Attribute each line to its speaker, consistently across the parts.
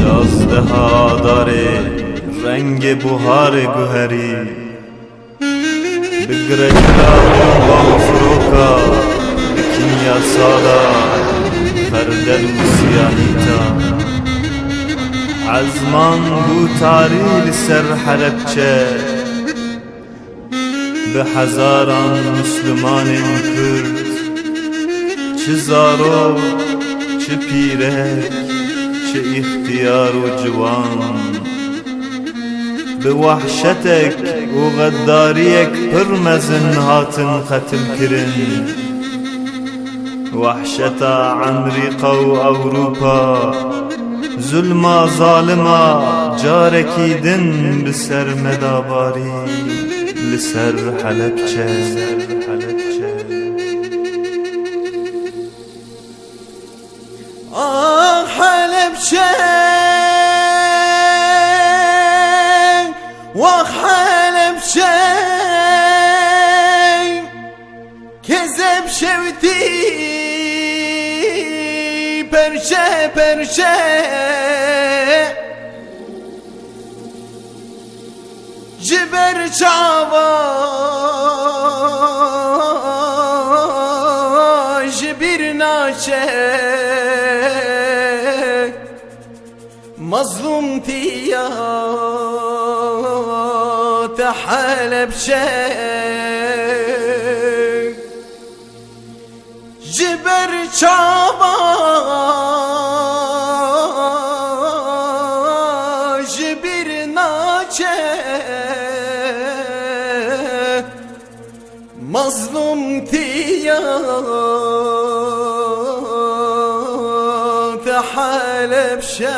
Speaker 1: شازده داره رنگ بهار گوهری بگرجلا با فروکا بکنیا سالا فردل و سیانیتا عزمان بو تاری لسر حلبچه به هزاران مسلمان کرد چه زارو چه پیره چه اختیار و جوان به وحشتك و غداریک پرمزن هاتن قتل کرن وحشتا امریکا و اوروپا ظلما ظالما جارکی دن بسر مداباری لسر حلبچه
Speaker 2: حلبچه وحلبچه كذب شوتي برشه برشه جبر چاوا جبر ناشه مظلوم تيا حلبچه جبر چاوا جبر ناچه مظلوم تيا حلبچه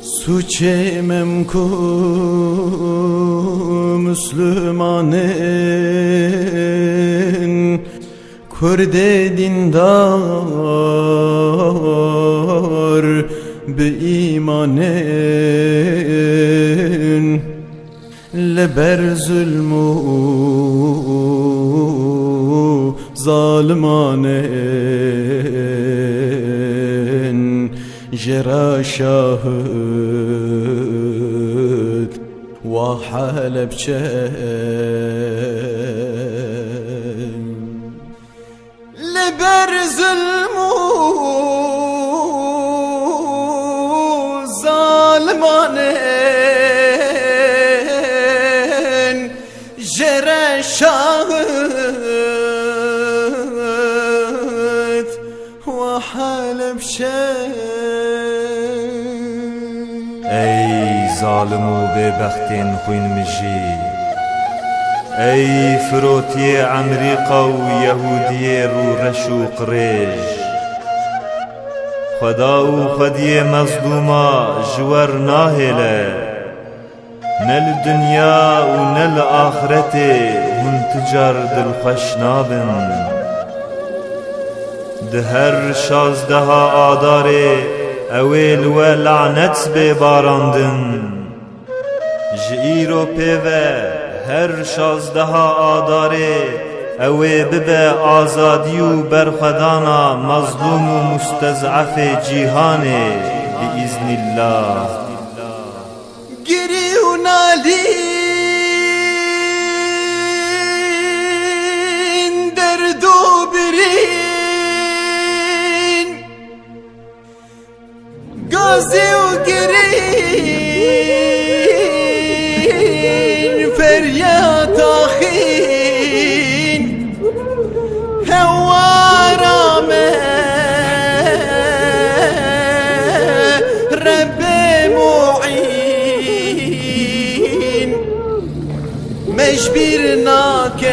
Speaker 2: سوچه ممکو مسلمانن کرد دیندار به ایمانن لبر ظلم و ظالمانن جرا شاهد وحلبچه لبر ظلم و ظالمانن جرا شاهد وحلبچه
Speaker 1: ای ظالم و ببختین خوین مجی ای فروتی امریکا و یهودی رو رش و قریش خدا و خدی مظلوما جور ناهله نل دنیا و نل آخرت هم تجار دل خوش نابن ده هر 16 آداره اویل و لعنت بباراندن جئیرو پیوه هر 16 آداره اوی ببه آزادی و برخدانا مظلوم و مستضعف جیهانه بإذن الله
Speaker 2: گری و نالین درد و برین گازی و گرین فریاد آخین هوارامه رب مجبرناك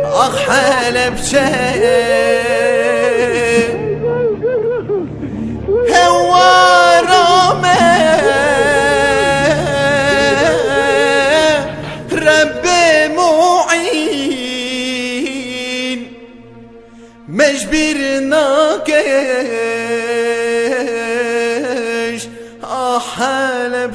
Speaker 2: أخ حلب مجبرناكش حلب